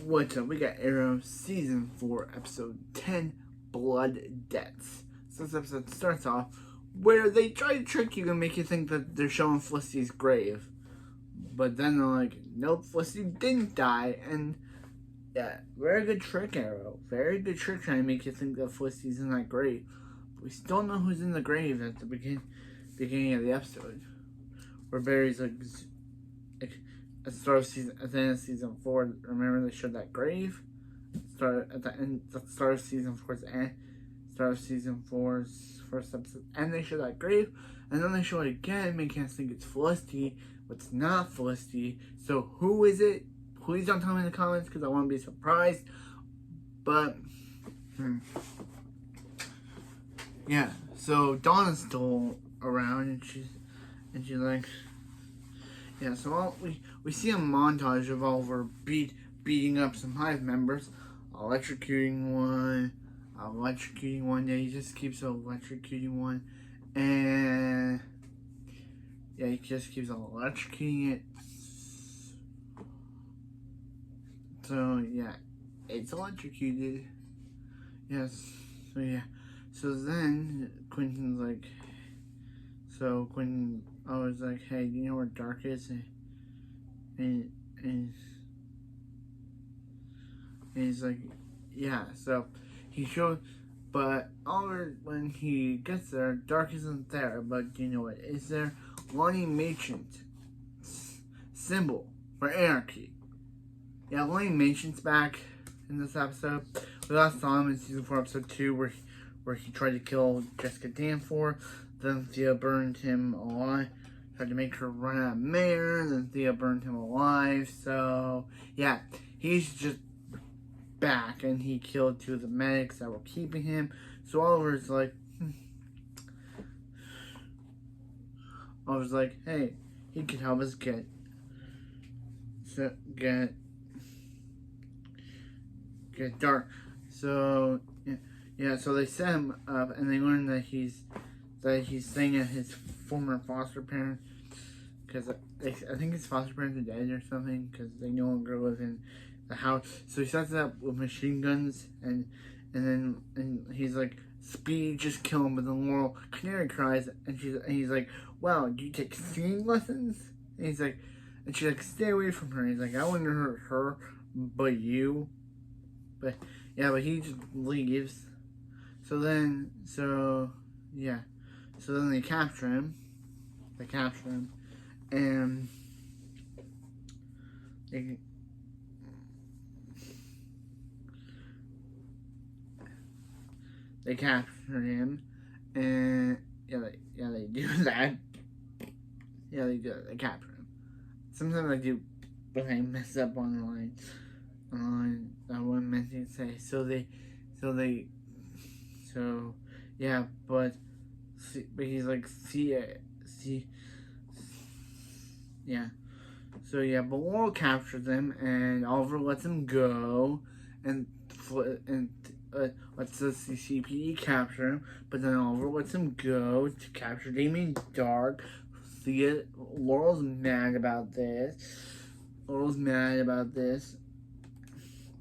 What's up? We got Arrow Season 4, Episode 10, Blood Debts. So this episode starts off where they try to trick you and make you think that they're showing Felicity's grave. But then they're like, nope, Felicity didn't die. And yeah, very good trick, Arrow. Very good trick trying to make you think that Felicity's in that grave. But we still know who's in the grave at the beginning of the episode. Where Barry's like at the end of season 4, remember they showed that grave? At the start of season 4's end. Start of season 4's first episode. And they show that grave. And then they show it again, making us think it's Felicity. But it's not Felicity. So who is it? Please don't tell me in the comments because I want to be surprised. But, yeah. So Donna's still around and she's like, yeah, so we see a montage of Oliver beating up some Hive members, electrocuting one. Yeah, he just keeps electrocuting one, and yeah, he just keeps electrocuting it. So yeah, it's electrocuted. Yes. So yeah. So then Quentin's like, Quentin. I was like, hey, do you know where Dark is? And he's like, yeah. So he showed, but Oliver, when he gets there, Dark isn't there. But you know what is there? Lonnie machin symbol for anarchy. Yeah, Lonnie machin's back in this episode. We last saw him in season 4, episode 2, where he tried to kill Jessica Danforth. Then Thea burned him alive. Tried to make her run out of mayor. Then Thea burned him alive. So, yeah. He's just back. And he killed 2 of the medics that were keeping him. So Oliver's like, hey, he could help us get Dark. So, yeah, so they set him up. And they learn that he's staying at his former foster parents, because I think his foster parents are dead or something, because they no longer live in the house. So he sets it up with machine guns, and he's like, Speed, just kill him. But then Laurel Canary cries, and he's like, wow, do you take singing lessons? And he's like, and she's like, stay away from her. And he's like, I wouldn't hurt her, but you. But yeah, but he just leaves. So then they capture him. And they capture him, and they do that. Yeah, they do. They capture him. Sometimes I do, but I mess up on the line. I wasn't meant to say. But he's like, yeah. So yeah, but Laurel captures him, and Oliver lets him go, and lets the CCPD capture him. But then Oliver lets him go to capture Damien Dark. Laurel's mad about this.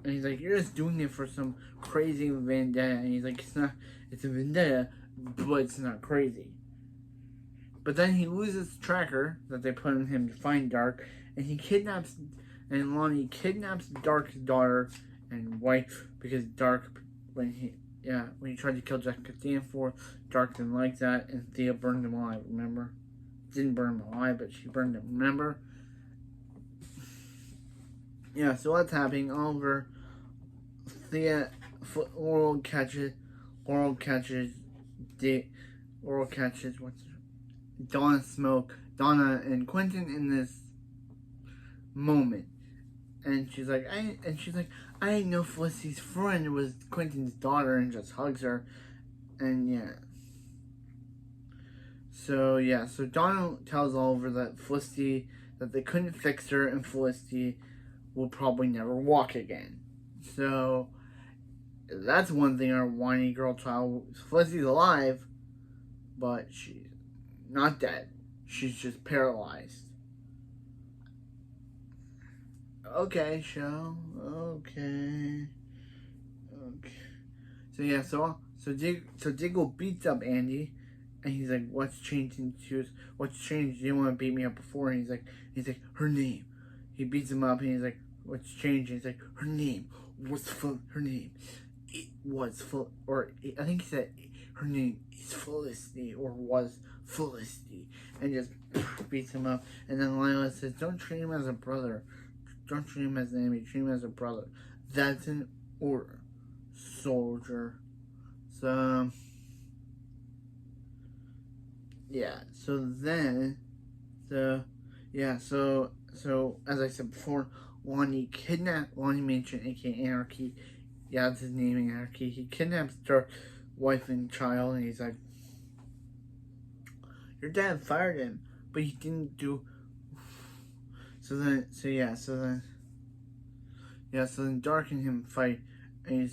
And he's like, you're just doing it for some crazy vendetta. And he's like, it's a vendetta, but it's not crazy. But then he loses the tracker that they put on him to find Dark, and Lonnie kidnaps Dark's daughter and wife, because Dark, when he tried to kill Jessica Danforth, Dark didn't like that, and Thea burned him alive, remember? Didn't burn him alive, but she burned him, remember? Yeah, so what's happening? Laurel catches Donna and Quentin in this moment, and she's like, I didn't know Felicity's friend was Quentin's daughter, and just hugs her, and yeah. So Donna tells Oliver that they couldn't fix her, and Felicity will probably never walk again. So that's one thing our whiny girl child. Felicity's alive, but she's not dead. She's just paralyzed. Okay, show. Okay. Okay. So yeah, so Diggle beats up Andy, and he's like, "What's changed?" And she goes, "What's changed? You didn't want to beat me up before." And he's like, "Her name." He beats him up, and he's like, "What's changed?" And he's like, "Her name was full. Her name, it was full." Or I think he said, "Her name is Felicity," or was Felicity, and just beats him up. And then Lila says, "Don't treat him as a brother. Don't treat him as an enemy. Treat him as a brother. That's an order, soldier." So yeah. So as I said before, Lonnie Machin, aka Anarchy. Yeah, that's his name, Anarchy. He kidnaps their wife and child, and he's like, "Your dad fired him, but he didn't do." So then Dark and him fight, and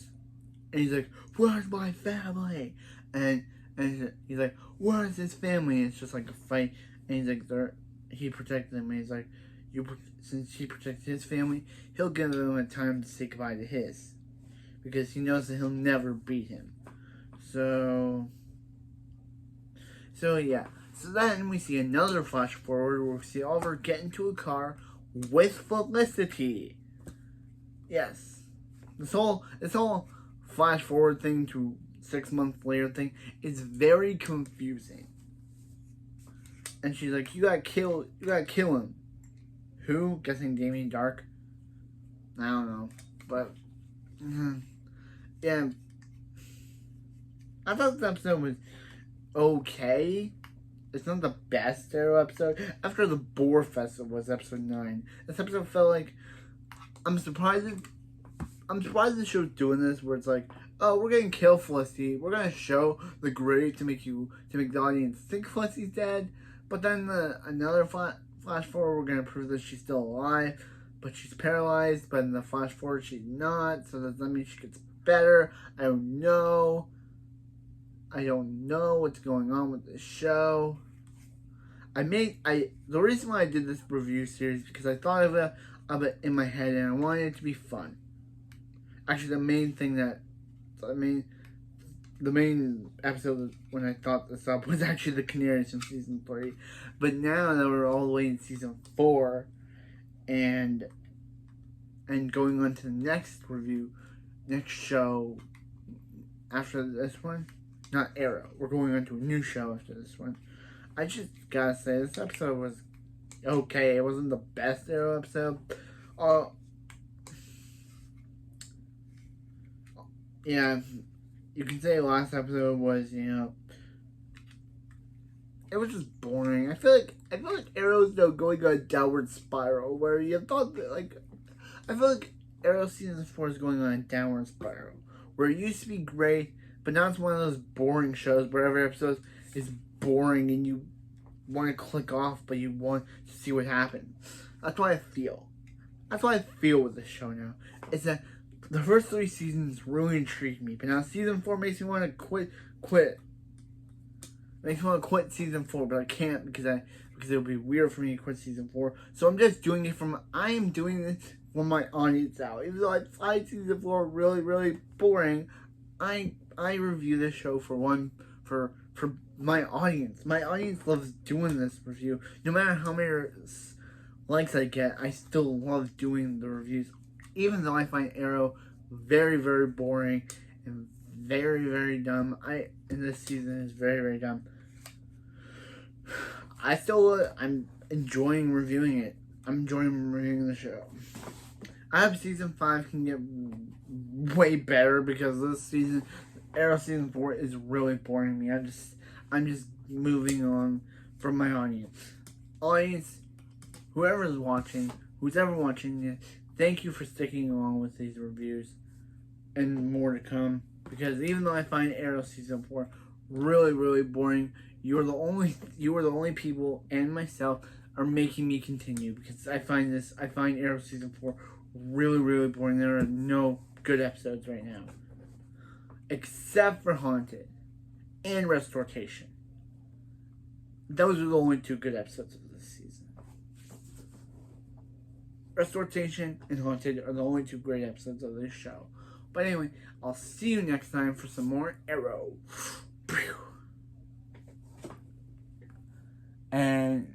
he's like, "Where's my family?" And he's like, "Where's his family?" And it's just like a fight, and he's like, he protected them, and he's like, since he protected his family, he'll give them a time to say goodbye to his, because he knows that he'll never beat him. So yeah. So then we see another flash forward where we see Oliver get into a car with Felicity. Yes. This whole flash forward thing to 6 months later thing is very confusing. And she's like, you gotta kill him. Who? Guessing Damien Dark? I don't know. But yeah. I thought the episode was okay. It's not the best Arrow episode. After the Boar Festival was episode 9. This episode felt like, I'm surprised the show's doing this, where it's like, oh, we're gonna kill Felicity. We're gonna show the grave to make the audience think Felicity's dead. But then another flash forward, we're gonna prove that she's still alive, but she's paralyzed. But in the flash forward, she's not. So does that mean she gets better? I don't know. I don't know what's going on with this show. The reason why I did this review series because I thought of it in my head, and I wanted it to be fun. Actually, the main episode when I thought this up was actually the Canaries from season 3. But now that we're all the way in season 4, and going on to the next show after this one, not Arrow. We're going on to a new show after this one. I just gotta say, this episode was okay. It wasn't the best Arrow episode. Yeah, you can say last episode was, it was just boring. I feel like Arrow's going on a downward spiral where you thought that, I feel like Arrow season 4 is going on a downward spiral where it used to be great, but now it's one of those boring shows where every episode is boring and you want to click off, but you want to see what happens. That's what I feel. That's what I feel with this show now. Is that the first 3 seasons really intrigued me, but now season 4 makes me want to quit. Makes me want to quit season 4, but I can't because it would be weird for me to quit season 4. So I'm just doing it I am doing this for my audience out. Even though I find season 4 really, really boring, I review this show for my audience. My audience loves doing this review. No matter how many likes I get, I still love doing the reviews. Even though I find Arrow very, very boring and very, very dumb. In this season is very, very dumb. I'm enjoying reviewing it. I'm enjoying reviewing the show. I hope season 5 can get way better because this season, Arrow season 4 is really boring me. I'm just moving on from my audience. Audience, whoever is watching, who's ever watching it, thank you for sticking along with these reviews and more to come. Because even though I find Arrow season 4 really, really boring, you are the only people and myself are making me continue because I find Arrow season 4 really, really boring. There are no good episodes right now. Except for Haunted and Restoration. Those are the only 2 good episodes of this season. Restoration and Haunted are the only 2 great episodes of this show. But anyway, I'll see you next time for some more Arrow. And